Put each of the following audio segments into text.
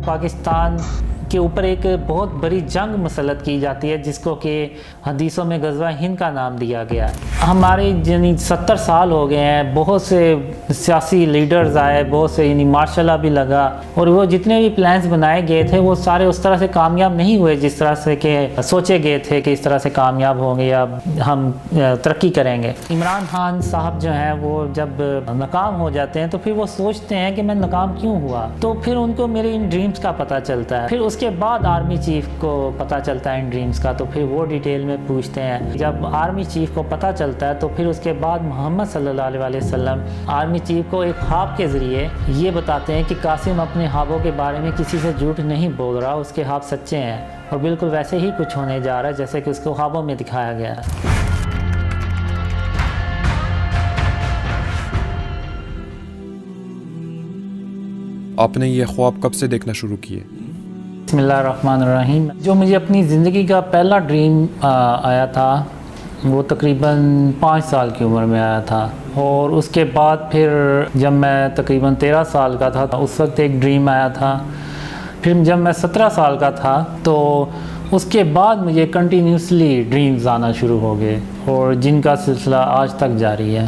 پاکستان کے اوپر ایک بہت بڑی جنگ مسلط کی جاتی ہے جس کو کہ حدیثوں میں غزوہ ہند کا نام دیا گیا ہے۔ ہمارے یعنی 70 سال ہو گئے ہیں، بہت سے سیاسی لیڈرز آئے، بہت سے یعنی مارشل لا بھی لگا، اور وہ جتنے بھی پلانز بنائے گئے تھے وہ سارے اس طرح سے کامیاب نہیں ہوئے جس طرح سے کہ سوچے گئے تھے کہ اس طرح سے کامیاب ہوں گے یا ہم ترقی کریں گے۔ عمران خان صاحب جو ہیں وہ جب ناکام ہو جاتے ہیں تو پھر وہ سوچتے ہیں کہ میں ناکام کیوں ہوا، تو پھر ان کو میرے ان ڈریمز کا پتہ چلتا ہے۔ پھر اس کے بعد آرمی چیف کو پتہ چلتا ہے ان ڈریمز کا، تو پھر وہ ڈیٹیل میں پوچھتے ہیں۔ جب آرمی چیف کو پتہ چلتا ہے تو پھر اس کے بعد محمد صلی اللہ علیہ وسلم آرمی چیف کو ایک خواب کے ذریعے یہ بتاتے ہیں کہ قاسم اپنے خوابوں کے بارے میں کسی سے جھوٹ نہیں بول رہا، اس کے خواب سچے ہیں، اور بالکل ویسے ہی کچھ ہونے جا رہا ہے جیسے کہ اس کو خوابوں میں دکھایا گیا ہے۔ آپ نے یہ خواب کب سے دیکھنا شروع کیے؟ بسم اللہ الرحمن الرحیم۔ جو مجھے اپنی زندگی کا پہلا ڈریم آیا تھا وہ تقریباً 5 سال کی عمر میں آیا تھا، اور اس کے بعد پھر جب میں تقریباً 13 سال کا تھا اس وقت ایک ڈریم آیا تھا۔ پھر جب میں 17 سال کا تھا تو اس کے بعد مجھے کنٹینیوسلی ڈریمز آنا شروع ہو گئے، اور جن کا سلسلہ آج تک جاری ہے۔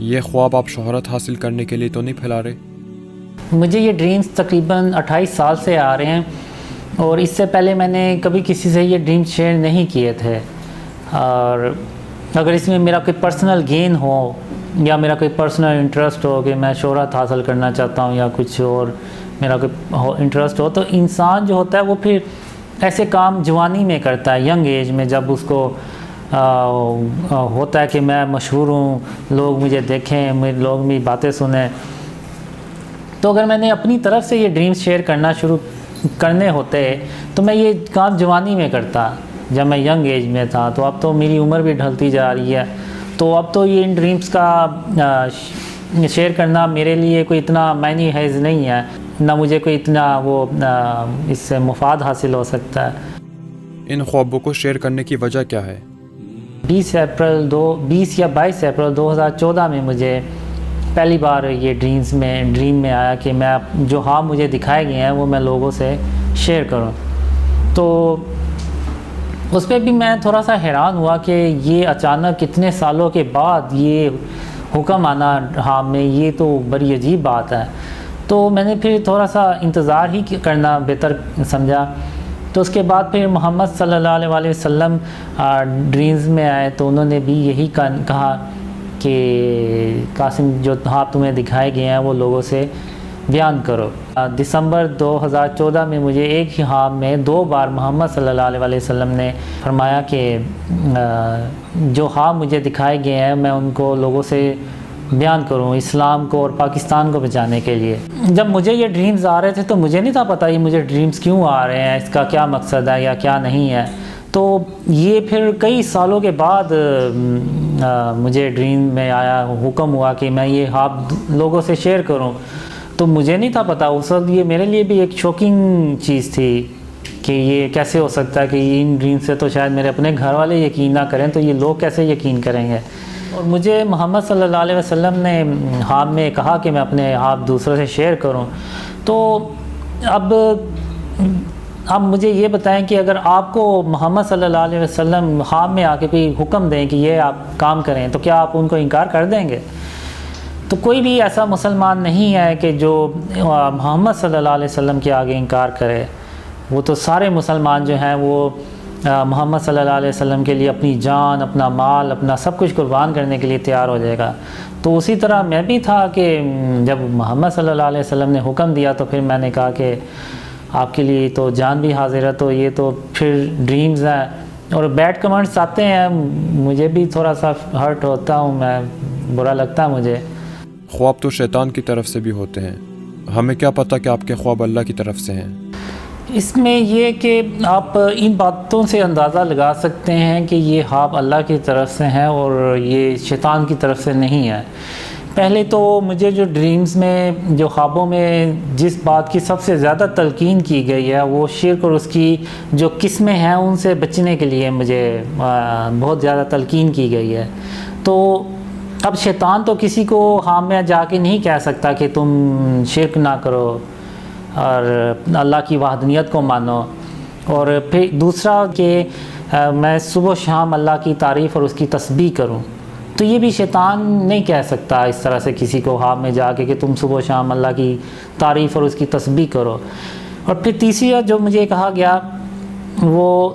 یہ خواب آپ شہرت حاصل کرنے کے لیے تو نہیں پھیلا رہے؟ مجھے یہ ڈریمز تقریباً 28 سال سے آ رہے ہیں، اور اس سے پہلے میں نے کبھی کسی سے یہ ڈریمز شیئر نہیں کیے تھے، اور اگر اس میں میرا کوئی پرسنل گین ہو یا میرا کوئی پرسنل انٹرسٹ ہو کہ میں شہرت حاصل کرنا چاہتا ہوں یا کچھ اور میرا کوئی انٹرسٹ ہو، تو انسان جو ہوتا ہے وہ پھر ایسے کام جوانی میں کرتا ہے، ینگ ایج میں، جب اس کو ہوتا ہے کہ میں مشہور ہوں، لوگ مجھے دیکھیں، لوگ میری باتیں سنیں۔ تو اگر میں نے اپنی طرف سے یہ ڈریمز شیئر کرنے ہوتے تو میں یہ کام جوانی میں کرتا جب میں ینگ ایج میں تھا، تو اب تو میری عمر بھی ڈھلتی جا رہی ہے، تو اب تو یہ ان ڈریمز کا شیئر کرنا میرے لیے کوئی اتنا معنی حیز نہیں ہے، نہ مجھے کوئی اتنا اس سے مفاد حاصل ہو سکتا ہے۔ ان خوابوں کو شیئر کرنے کی وجہ کیا ہے؟ 20 یا 22 اپریل 2014 میں مجھے پہلی بار یہ ڈریم میں آیا کہ میں جو خواب مجھے دکھائے گئے ہیں وہ میں لوگوں سے شیئر کروں۔ تو اس پہ بھی میں تھوڑا سا حیران ہوا کہ یہ اچانک اتنے سالوں کے بعد یہ حکم آنا خواب میں، یہ تو بڑی عجیب بات ہے۔ تو میں نے پھر تھوڑا سا انتظار ہی کرنا بہتر سمجھا۔ تو اس کے بعد پھر محمد صلی اللہ علیہ وسلم ڈریمز میں آئے، تو انہوں نے بھی یہی کہا کہ قاسم جو خواب تمہیں دکھائے گئے ہیں وہ لوگوں سے بیان کرو۔ دسمبر 2014 میں مجھے ایک ہی خواب میں 2 بار محمد صلی اللہ علیہ وسلم نے فرمایا کہ جو خواب مجھے دکھائے گئے ہیں میں ان کو لوگوں سے بیان کروں، اسلام کو اور پاکستان کو بچانے کے لیے۔ جب مجھے یہ ڈریمز آ رہے تھے تو مجھے نہیں تھا پتہ یہ مجھے ڈریمز کیوں آ رہے ہیں، اس کا کیا مقصد ہے یا کیا نہیں ہے۔ تو یہ پھر کئی سالوں کے بعد مجھے ڈریم میں آیا، حکم ہوا کہ میں یہ خواب لوگوں سے شیئر کروں، تو مجھے نہیں تھا پتہ اس وقت۔ یہ میرے لیے بھی ایک شوکنگ چیز تھی کہ یہ کیسے ہو سکتا ہے کہ ان ڈریم سے تو شاید میرے اپنے گھر والے یقین نہ کریں، تو یہ لوگ کیسے یقین کریں گے۔ اور مجھے محمد صلی اللہ علیہ وسلم نے خواب میں کہا کہ میں اپنے خواب دوسروں سے شیئر کروں۔ تو اب مجھے یہ بتائیں کہ اگر آپ کو محمد صلی اللہ علیہ وسلم خواب میں آ کے کوئی حکم دیں کہ یہ آپ کام کریں، تو کیا آپ ان کو انکار کر دیں گے؟ تو کوئی بھی ایسا مسلمان نہیں ہے کہ جو محمد صلی اللہ علیہ وسلم کے آگے انکار کرے۔ وہ تو سارے مسلمان جو ہیں وہ محمد صلی اللہ علیہ وسلم کے لیے اپنی جان، اپنا مال، اپنا سب کچھ قربان کرنے کے لیے تیار ہو جائے گا۔ تو اسی طرح میں بھی تھا کہ جب محمد صلی اللہ علیہ وسلم نے حکم دیا تو پھر میں نے کہا کہ آپ کے لیے تو جان بھی حاضر ہے، تو یہ تو پھر ڈریمز ہیں۔ اور بیڈ کمنٹس آتے ہیں، مجھے بھی تھوڑا سا ہرٹ ہوتا ہوں، میں برا لگتا ہے مجھے۔ خواب تو شیطان کی طرف سے بھی ہوتے ہیں، ہمیں کیا پتہ کہ آپ کے خواب اللہ کی طرف سے ہیں؟ اس میں یہ کہ آپ ان باتوں سے اندازہ لگا سکتے ہیں کہ یہ خواب اللہ کی طرف سے ہیں اور یہ شیطان کی طرف سے نہیں ہے۔ پہلے تو مجھے جو ڈریمز میں، جو خوابوں میں جس بات کی سب سے زیادہ تلقین کی گئی ہے وہ شرک اور اس کی جو قسمیں ہیں ان سے بچنے کے لیے مجھے بہت زیادہ تلقین کی گئی ہے۔ تو اب شیطان تو کسی کو خواب میں جا کے نہیں کہہ سکتا کہ تم شرک نہ کرو، اور اللہ کی وحدانیت کو مانو. اور پھر دوسرا کہ میں صبح و شام اللہ کی تعریف اور اس کی تسبیح کروں. تو یہ بھی شیطان نہیں کہہ سکتا اس طرح سے کسی کو خواب میں جا کے کہ تم صبح و شام اللہ کی تعریف اور اس کی تسبیح کرو. اور پھر تیسری جو مجھے کہا گیا وہ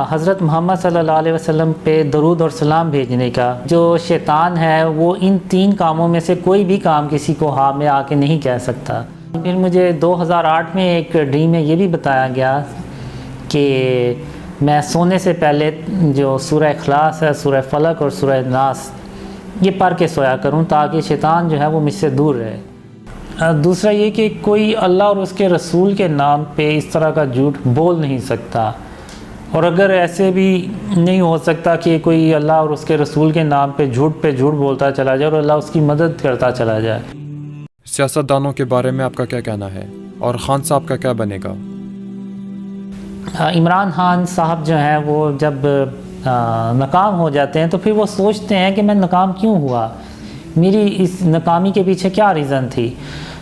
حضرت محمد صلی اللہ علیہ وسلم پہ درود اور سلام بھیجنے کا. جو شیطان ہے وہ ان 3 کاموں میں سے کوئی بھی کام کسی کو خواب میں آ کے نہیں کہہ سکتا. پھر مجھے 2008 میں ایک ڈریم میں یہ بھی بتایا گیا کہ میں سونے سے پہلے جو سورہ اخلاص ہے، سورہ فلق اور سورہ ناس یہ پڑھ کے سویا کروں تاکہ شیطان جو ہے وہ مجھ سے دور رہے. دوسرا یہ کہ کوئی اللہ اور اس کے رسول کے نام پہ اس طرح کا جھوٹ بول نہیں سکتا. اور اگر ایسے بھی نہیں ہو سکتا کہ کوئی اللہ اور اس کے رسول کے نام پہ جھوٹ بولتا چلا جائے اور اللہ اس کی مدد کرتا چلا جائے. سیاستدانوں کے بارے میں آپ کا کیا کہنا ہے اور خان صاحب کا کیا بنے گا؟ عمران خان صاحب جو ہیں وہ جب ناکام ہو جاتے ہیں تو پھر وہ سوچتے ہیں کہ میں ناکام کیوں ہوا، میری اس ناکامی کے پیچھے کیا ریزن تھی.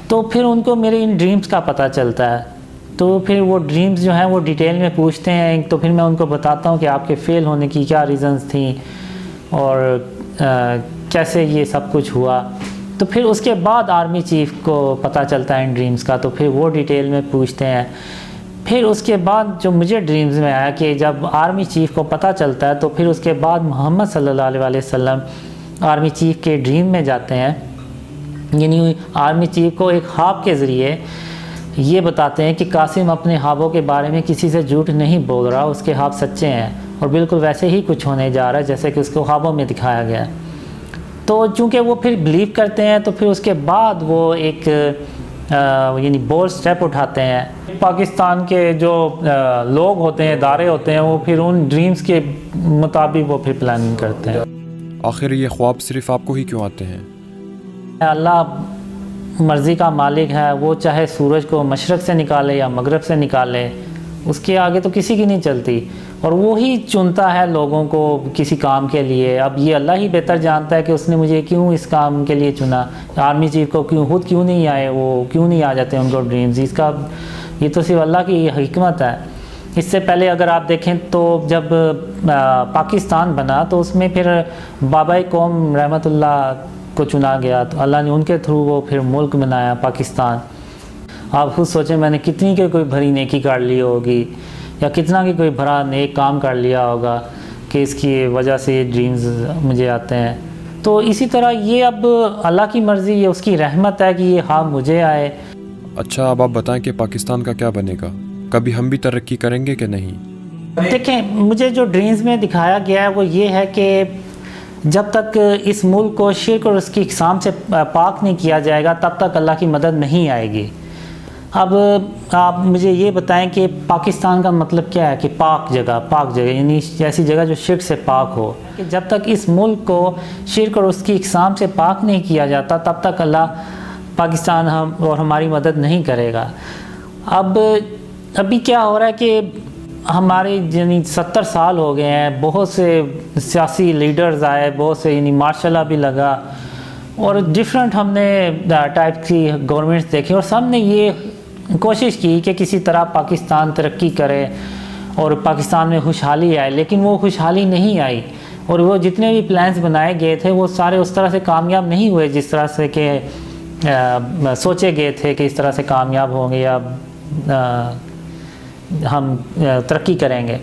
تو پھر ان کو میرے ان ڈریمز کا پتہ چلتا ہے. تو پھر وہ ڈریمز جو ہیں وہ ڈیٹیل میں پوچھتے ہیں. تو پھر میں ان کو بتاتا ہوں کہ آپ کے فیل ہونے کی کیا ریزنز تھیں اور کیسے یہ سب کچھ ہوا. تو پھر اس کے بعد آرمی چیف کو پتہ چلتا ہے ان ڈریمز کا. تو پھر وہ ڈیٹیل میں پوچھتے ہیں. پھر اس کے بعد جو مجھے ڈریمز میں آیا کہ جب آرمی چیف کو پتہ چلتا ہے تو پھر اس کے بعد محمد صلی اللہ علیہ وسلم آرمی چیف کے ڈریم میں جاتے ہیں. یعنی آرمی چیف کو ایک خواب کے ذریعے یہ بتاتے ہیں کہ قاسم اپنے خوابوں کے بارے میں کسی سے جھوٹ نہیں بول رہا، اس کے خواب سچے ہیں اور بالکل ویسے ہی کچھ ہونے جا رہا ہے جیسے کہ اس کو خوابوں میں دکھایا گیا. تو چونکہ وہ پھر بلیو کرتے ہیں تو پھر اس کے بعد وہ ایک یعنی بولڈ سٹیپ اٹھاتے ہیں. پاکستان کے جو لوگ ہوتے ہیں، ادارے ہوتے ہیں، وہ پھر ان ڈریمز کے مطابق وہ پھر پلاننگ کرتے ہیں. آخر یہ خواب صرف آپ کو ہی کیوں آتے ہیں؟ اللہ مرضی کا مالک ہے، وہ چاہے سورج کو مشرق سے نکالے یا مغرب سے نکالے، اس کے آگے تو کسی کی نہیں چلتی. اور وہی چنتا ہے لوگوں کو کسی کام کے لیے. اب یہ اللہ ہی بہتر جانتا ہے کہ اس نے مجھے کیوں اس کام کے لیے چنا. آرمی چیف کو خود کیوں نہیں آئے، وہ کیوں نہیں آ جاتے ان کو ڈریمز. اس کا یہ تو صرف اللہ کی حکمت ہے. اس سے پہلے اگر آپ دیکھیں تو جب پاکستان بنا تو اس میں پھر بابا قوم رحمۃ اللہ کو چنا گیا. تو اللہ نے ان کے تھرو وہ پھر ملک بنایا پاکستان. آپ خود سوچیں میں نے کتنی کے کوئی بھری نیکی کر لی ہوگی یا کتنا کہ کوئی بھرا نیک کام کر لیا ہوگا کہ اس کی وجہ سے یہ ڈریمز مجھے آتے ہیں. تو اسی طرح یہ اب اللہ کی مرضی، یہ اس کی رحمت ہے کہ یہ خواب مجھے آئے. اچھا اب آپ بتائیں کہ پاکستان کا کیا بنے گا؟ کبھی ہم بھی ترقی کریں گے کہ نہیں؟ دیکھیں مجھے جو ڈریمز میں دکھایا گیا ہے وہ یہ ہے کہ جب تک اس ملک کو شرک اور اس کی اقسام سے پاک نہیں کیا جائے گا تب تک اللہ کی مدد نہیں آئے گی. اب آپ مجھے یہ بتائیں کہ پاکستان کا مطلب کیا ہے کہ پاک جگہ یعنی ایسی جگہ جو شرک سے پاک ہو. کہ جب تک اس ملک کو شرک اور اس کی اقسام سے پاک نہیں کیا جاتا تب تک اللہ پاکستان اور ہماری مدد نہیں کرے گا. ابھی کیا ہو رہا ہے کہ ہمارے یعنی 70 سال ہو گئے ہیں، بہت سے سیاسی لیڈرز آئے، بہت سے یعنی مارشاء اللہ بھی لگا اور ڈیفرنٹ ہم نے ٹائپ کی گورنمنٹس دیکھی اور سب نے یہ کوشش کی کہ کسی طرح پاکستان ترقی کرے اور پاکستان میں خوشحالی آئے. لیکن وہ خوشحالی نہیں آئی اور وہ جتنے بھی پلانز بنائے گئے تھے وہ سارے اس طرح سے کامیاب نہیں ہوئے جس طرح سے کہ سوچے گئے تھے کہ اس طرح سے کامیاب ہوں گے یا ہم ترقی کریں گے.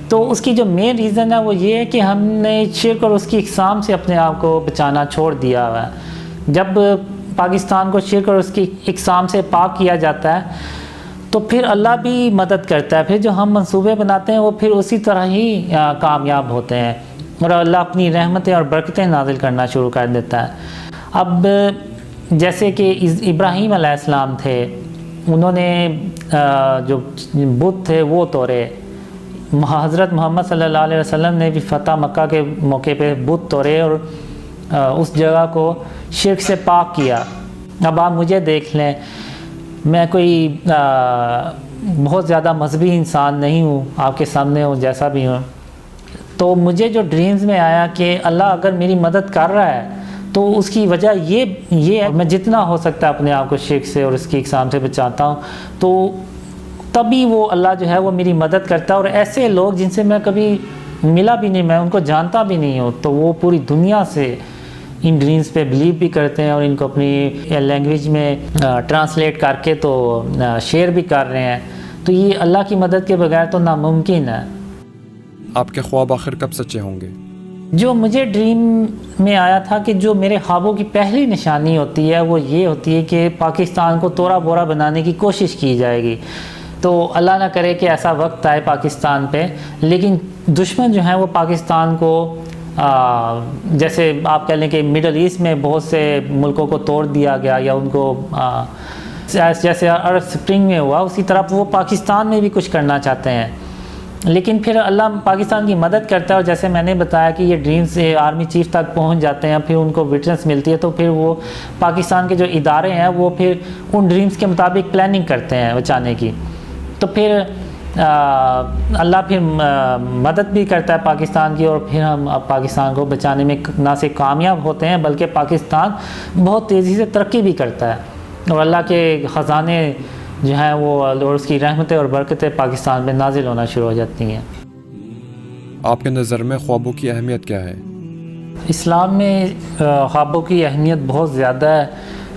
تو اس کی جو مین ریزن ہے وہ یہ ہے کہ ہم نے شرک اور اس کی اقسام سے اپنے آپ کو بچانا چھوڑ دیا ہوا ہے. جب پاکستان کو شرک اور اس کی اقسام سے پاک کیا جاتا ہے تو پھر اللہ بھی مدد کرتا ہے. پھر جو ہم منصوبے بناتے ہیں وہ پھر اسی طرح ہی کامیاب ہوتے ہیں اور اللہ اپنی رحمتیں اور برکتیں نازل کرنا شروع کر دیتا ہے. اب جیسے کہ ابراہیم علیہ السلام تھے، انہوں نے جو بت تھے وہ توڑے. حضرت محمد صلی اللہ علیہ وسلم نے بھی فتح مکہ کے موقع پہ بت توڑے اور اس جگہ کو شرک سے پاک کیا. اب آپ مجھے دیکھ لیں، میں کوئی بہت زیادہ مذہبی انسان نہیں ہوں، آپ کے سامنے ہوں جیسا بھی ہوں. تو مجھے جو ڈریمز میں آیا کہ اللہ اگر میری مدد کر رہا ہے تو اس کی وجہ یہ ہے، میں جتنا ہو سکتا ہے اپنے آپ کو شرک سے اور اس کی اقسام سے بچاتا ہوں، تو تبھی وہ اللہ جو ہے وہ میری مدد کرتا ہے. اور ایسے لوگ جن سے میں کبھی ملا بھی نہیں، میں ان کو جانتا بھی نہیں ہوں، تو وہ پوری دنیا سے ان ڈریمز پہ بلیو بھی کرتے ہیں اور ان کو اپنی لینگویج میں ٹرانسلیٹ کر کے تو شیئر بھی کر رہے ہیں. تو یہ اللہ کی مدد کے بغیر تو ناممکن ہے. آپ کے خواب آخر کب سچے ہوں گے؟ جو مجھے ڈریم میں آیا تھا کہ جو میرے خوابوں کی پہلی نشانی ہوتی ہے وہ یہ ہوتی ہے کہ پاکستان کو توڑا بوڑا بنانے کی کوشش کی جائے گی. تو اللہ نہ کرے کہ ایسا وقت آئے پاکستان پہ، لیکن دشمن جو ہیں وہ پاکستان کو جیسے آپ کہہ لیں کہ مڈل ایسٹ میں بہت سے ملکوں کو توڑ دیا گیا یا ان کو جیسے عرب سپرنگ میں ہوا، اسی طرح وہ پاکستان میں بھی کچھ کرنا چاہتے ہیں. لیکن پھر اللہ پاکستان کی مدد کرتا ہے، اور جیسے میں نے بتایا کہ یہ ڈریمز آرمی چیف تک پہنچ جاتے ہیں، پھر ان کو وٹنس ملتی ہے، تو پھر وہ پاکستان کے جو ادارے ہیں وہ پھر ان ڈریمز کے مطابق پلاننگ کرتے ہیں بچانے کی. تو پھر اللہ پھر مدد بھی کرتا ہے پاکستان کی، اور پھر ہم پاکستان کو بچانے میں نہ صرف کامیاب ہوتے ہیں بلکہ پاکستان بہت تیزی سے ترقی بھی کرتا ہے، اور اللہ کے خزانے جو ہیں وہ اور اس کی رحمتیں اور برکتیں پاکستان میں نازل ہونا شروع ہو جاتی ہیں. آپ کے نظر میں خوابوں کی اہمیت کیا ہے؟ اسلام میں خوابوں کی اہمیت بہت زیادہ ہے.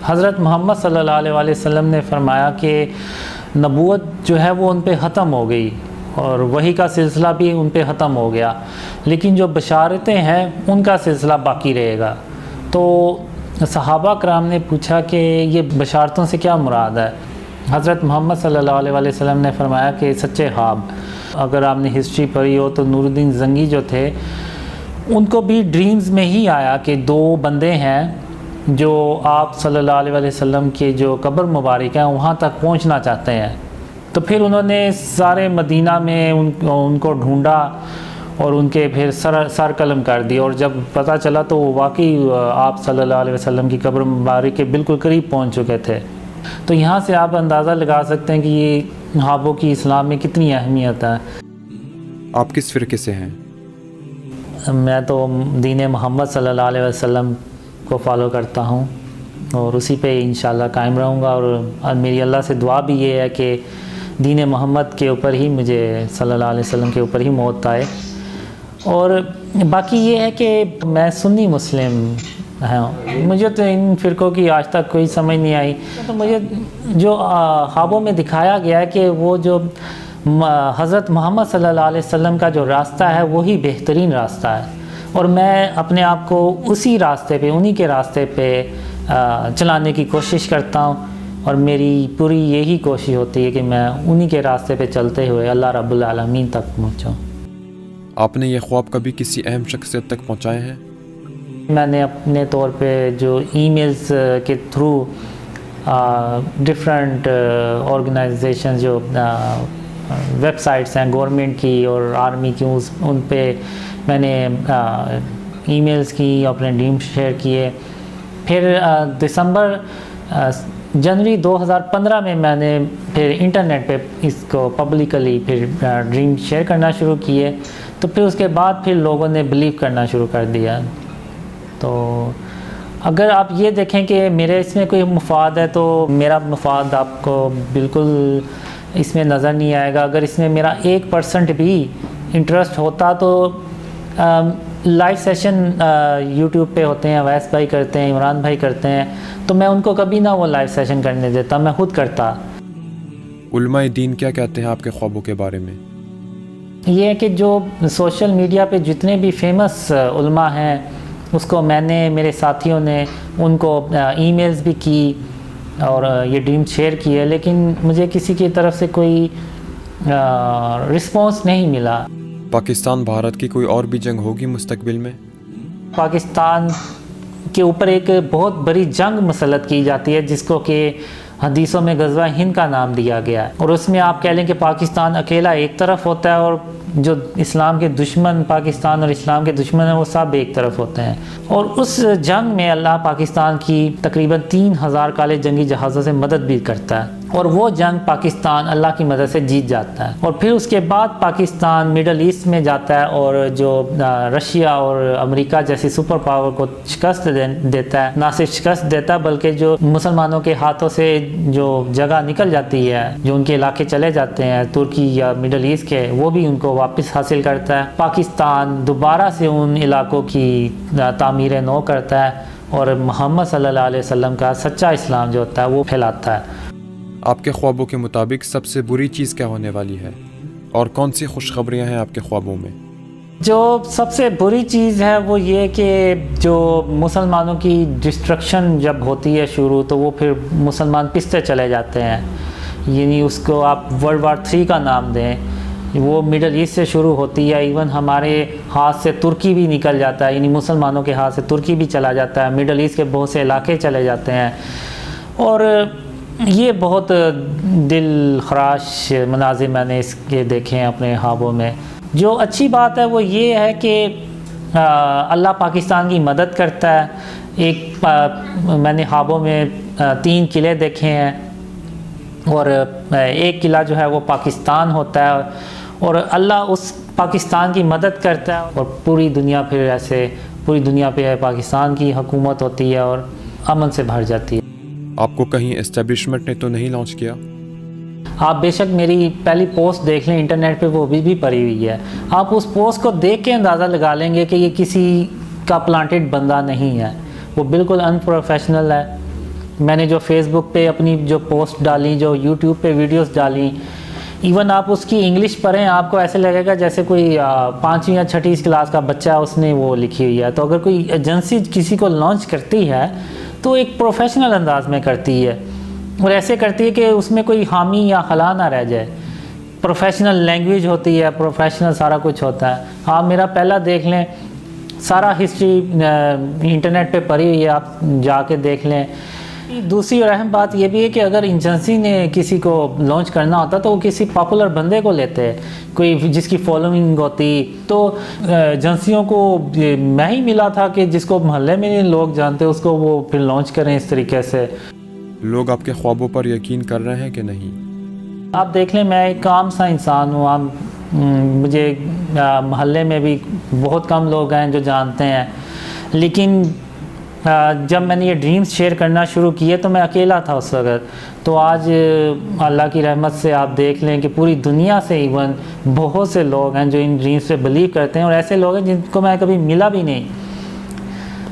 حضرت محمد صلی اللہ علیہ وآلہ وسلم نے فرمایا کہ نبوت جو ہے وہ ان پہ ختم ہو گئی اور وحی کا سلسلہ بھی ان پہ ختم ہو گیا، لیکن جو بشارتیں ہیں ان کا سلسلہ باقی رہے گا. تو صحابہ کرام نے پوچھا کہ یہ بشارتوں سے کیا مراد ہے؟ حضرت محمد صلی اللہ علیہ وآلہ وسلم نے فرمایا کہ سچے خواب. اگر آپ نے ہسٹری پڑھی ہو تو نور الدین زنگی جو تھے ان کو بھی ڈریمز میں ہی آیا کہ دو بندے ہیں جو آپ صلی اللہ علیہ وآلہ وسلم کے جو قبر مبارک ہیں وہاں تک پہنچنا چاہتے ہیں. تو پھر انہوں نے سارے مدینہ میں ان کو ڈھونڈا اور ان کے پھر سر قلم کر دی، اور جب پتہ چلا تو وہ واقعی آپ صلی اللہ علیہ وسلم کی قبر مبارک کے بالکل قریب پہنچ چکے تھے. تو یہاں سے آپ اندازہ لگا سکتے ہیں کہ یہ خوابوں کی اسلام میں کتنی اہمیت ہے. آپ کس فرقے سے ہیں؟ میں تو دین محمد صلی اللہ علیہ وسلم کو فالو کرتا ہوں اور اسی پہ انشاءاللہ قائم رہوں گا، اور میری اللہ سے دعا بھی یہ ہے کہ دین محمد کے اوپر ہی مجھے صلی اللہ علیہ وسلم کے اوپر ہی موت آئے. اور باقی یہ ہے کہ میں سنی مسلم ہوں، مجھے تو ان فرقوں کی آج تک کوئی سمجھ نہیں آئی. تو مجھے جو خوابوں میں دکھایا گیا ہے کہ وہ جو حضرت محمد صلی اللہ علیہ وسلم کا جو راستہ ہے وہی بہترین راستہ ہے، اور میں اپنے آپ کو اسی راستے پہ، انہی کے راستے پہ چلانے کی کوشش کرتا ہوں، اور میری پوری یہی کوشش ہوتی ہے کہ میں انہی کے راستے پہ چلتے ہوئے اللہ رب العالمین تک پہنچوں. آپ نے یہ خواب کبھی کسی اہم شخصیت تک پہنچائے ہیں؟ میں نے اپنے طور پہ جو ای میلز کے تھرو ڈفرینٹ آرگنائزیشن جو ویب سائٹس ہیں گورنمنٹ کی اور آرمی کی، ان پہ میں نے ای میلز کی، اپنے ڈریم شیئر کیے. پھر جنوری 2015 میں نے پھر انٹرنیٹ پہ اس کو پبلکلی پھر ڈریم شیئر کرنا شروع کیے. تو پھر اس کے بعد پھر لوگوں نے بلیو کرنا شروع کر دیا. تو اگر آپ یہ دیکھیں کہ میرے اس میں کوئی مفاد ہے تو میرا مفاد آپ کو بالکل اس میں نظر نہیں آئے گا. اگر اس میں میرا 1% بھی انٹرسٹ ہوتا تو لائیو سیشن یوٹیوب پہ ہوتے ہیں، ویس بھائی کرتے ہیں، عمران بھائی کرتے ہیں، تو میں ان کو کبھی نہ وہ لائیو سیشن کرنے دیتا، میں خود کرتا. علماء دین کیا کہتے ہیں آپ کے خوابوں کے بارے میں؟ یہ ہے کہ جو سوشل میڈیا پہ جتنے بھی فیمس علماء ہیں اس کو میں نے، میرے ساتھیوں نے ان کو ای میلز بھی کی اور یہ ڈریم شیئر کیے، لیکن مجھے کسی کی طرف سے کوئی رسپانس نہیں ملا. پاکستان بھارت کی کوئی اور بھی جنگ ہوگی مستقبل میں؟ پاکستان کے اوپر ایک بہت بڑی جنگ مسلط کی جاتی ہے جس کو کہ حدیثوں میں غزوہ ہند کا نام دیا گیا ہے، اور اس میں آپ کہہ لیں کہ پاکستان اکیلا ایک طرف ہوتا ہے اور جو اسلام کے دشمن پاکستان اور اسلام کے دشمن ہیں وہ سب ایک طرف ہوتے ہیں. اور اس جنگ میں اللہ پاکستان کی تقریباً 3000 کالے جنگی جہازوں سے مدد بھی کرتا ہے. اور وہ جنگ پاکستان اللہ کی مدد سے جیت جاتا ہے، اور پھر اس کے بعد پاکستان مڈل ایسٹ میں جاتا ہے اور جو رشیا اور امریکہ جیسی سپر پاور کو شکست دیتا ہے، نہ صرف شکست دیتا بلکہ جو مسلمانوں کے ہاتھوں سے جو جگہ نکل جاتی ہے، جو ان کے علاقے چلے جاتے ہیں ترکی یا مڈل ایسٹ کے، وہ بھی ان کو واپس حاصل کرتا ہے۔ پاکستان دوبارہ سے ان علاقوں کی تعمیر نو کرتا ہے اور محمد صلی اللہ علیہ وسلم کا سچا اسلام جو ہوتا ہے وہ پھیلاتا ہے۔ آپ کے خوابوں کے مطابق سب سے بری چیز کیا ہونے والی ہے، اور کون سی خوشخبریاں ہیں آپ کے خوابوں میں؟ جو سب سے بری چیز ہے وہ یہ کہ جو مسلمانوں کی ڈسٹرکشن جب ہوتی ہے شروع، تو وہ پھر مسلمان پستے چلے جاتے ہیں، یعنی اس کو آپ ورلڈ وار 3 کا نام دیں، وہ مڈل ایسٹ سے شروع ہوتی ہے، ایون ہمارے ہاتھ سے ترکی بھی نکل جاتا ہے، یعنی مسلمانوں کے ہاتھ سے ترکی بھی چلا جاتا ہے، مڈل ایسٹ کے بہت سے علاقے چلے جاتے ہیں، اور یہ بہت دل خراش مناظر میں نے اس کے دیکھے ہیں اپنے خوابوں میں۔ جو اچھی بات ہے وہ یہ ہے کہ اللہ پاکستان کی مدد کرتا ہے۔ ایک میں نے خوابوں میں 3 قلعے دیکھے ہیں، اور ایک قلعہ جو ہے وہ پاکستان ہوتا ہے، اور اللہ اس پاکستان کی مدد کرتا ہے، اور پوری دنیا پھر ایسے پوری دنیا پہ پاکستان کی حکومت ہوتی ہے اور امن سے بھر جاتی ہے۔ آپ کو کہیں اسٹیبلشمنٹ نے تو نہیں لانچ کیا؟ آپ بے شک میری پہلی پوسٹ دیکھ لیں انٹرنیٹ پہ، وہ بھی پڑی ہوئی ہے، آپ اس پوسٹ کو دیکھ کے اندازہ لگا لیں گے کہ یہ کسی کا پلانٹڈ بندہ نہیں ہے، وہ بالکل ان پروفیشنل ہے۔ میں نے جو فیس بک پہ اپنی جو پوسٹ ڈالی، جو یوٹیوب پہ ویڈیوز ڈالی، ایون آپ اس کی انگلش پڑھیں آپ کو ایسے لگے گا جیسے کوئی 5ویں یا 6ٹھی کلاس کا بچہ اس نے وہ لکھی ہوئی ہے۔ تو اگر کوئی ایجنسی کسی کو لانچ کرتی ہے تو ایک پروفیشنل انداز میں کرتی ہے، اور ایسے کرتی ہے کہ اس میں کوئی خامی یا خلا نہ رہ جائے، پروفیشنل لینگویج ہوتی ہے، پروفیشنل سارا کچھ ہوتا ہے۔ آپ میرا پہلا دیکھ لیں، سارا ہسٹری انٹرنیٹ پہ پڑی ہوئی ہے، آپ جا کے دیکھ لیں۔ دوسری اور اہم بات یہ بھی ہے کہ اگر ایجنسی نے کسی کو لانچ کرنا ہوتا تو وہ کسی پاپولر بندے کو لیتے، کوئی جس کی فالوئنگ ہوتی، تو ایجنسیوں کو میں ہی ملا تھا کہ جس کو محلے میں لوگ جانتے اس کو وہ پھر لانچ کریں اس طریقے سے۔ لوگ آپ کے خوابوں پر یقین کر رہے ہیں کہ نہیں؟ آپ دیکھ لیں، میں ایک عام سا انسان ہوں، مجھے محلے میں بھی بہت کم لوگ ہیں جو جانتے ہیں، لیکن جب میں نے یہ ڈریمز شیئر کرنا شروع کیے تو میں اکیلا تھا اس وقت۔ تو آج اللہ کی رحمت سے آپ دیکھ لیں کہ پوری دنیا سے ایون بہت سے لوگ ہیں جو ان ڈریمز پہ بلیو کرتے ہیں، اور ایسے لوگ ہیں جن کو میں کبھی ملا بھی نہیں،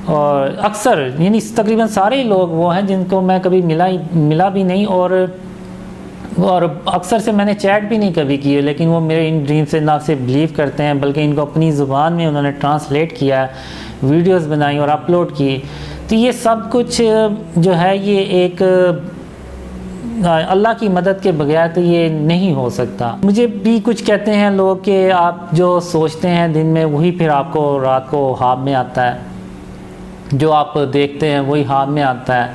اور اکثر یعنی تقریباً سارے لوگ وہ ہیں جن کو میں کبھی ملا بھی نہیں، اور اکثر سے میں نے چیٹ بھی نہیں کبھی کی، لیکن وہ میرے ان ڈریم سے نہ صرف بلیو کرتے ہیں بلکہ ان کو اپنی زبان میں انہوں نے ٹرانسلیٹ کیا، ویڈیوز بنائی اور اپلوڈ کی۔ تو یہ سب کچھ جو ہے یہ ایک اللہ کی مدد کے بغیر تو یہ نہیں ہو سکتا۔ مجھے بھی کچھ کہتے ہیں لوگ کہ آپ جو سوچتے ہیں دن میں وہی پھر آپ کو رات کو خواب میں آتا ہے، جو آپ دیکھتے ہیں وہی خواب میں آتا ہے۔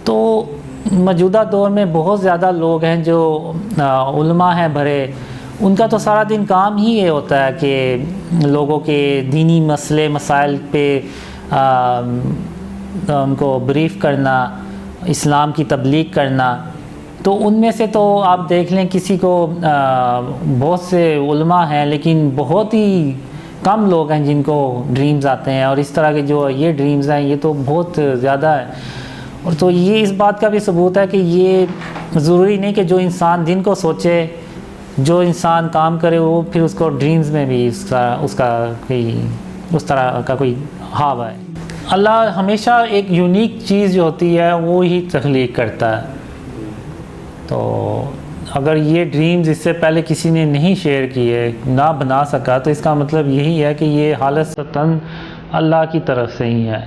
تو موجودہ دور میں بہت زیادہ لوگ ہیں جو علماء ہیں بھرے، ان کا تو سارا دن کام ہی یہ ہوتا ہے کہ لوگوں کے دینی مسئلے مسائل پہ ان کو بریف کرنا، اسلام کی تبلیغ کرنا۔ تو ان میں سے تو آپ دیکھ لیں کسی کو بہت سے علماء ہیں لیکن بہت ہی کم لوگ ہیں جن کو ڈریمز آتے ہیں، اور اس طرح کے جو یہ ڈریمز ہیں یہ تو بہت زیادہ ہے۔ اور تو یہ اس بات کا بھی ثبوت ہے کہ یہ ضروری نہیں کہ جو انسان دن کو سوچے، جو انسان کام کرے، وہ پھر اس کو ڈریمز میں بھی اس طرح کا کوئی خواب ہے۔ اللہ ہمیشہ ایک یونیک چیز جو ہوتی ہے وہ ہی تخلیق کرتا ہے۔ تو اگر یہ ڈریمز اس سے پہلے کسی نے نہیں شیئر کیے، نہ بنا سکا، تو اس کا مطلب یہی ہے کہ یہ خالصتاً اللہ کی طرف سے ہی ہے۔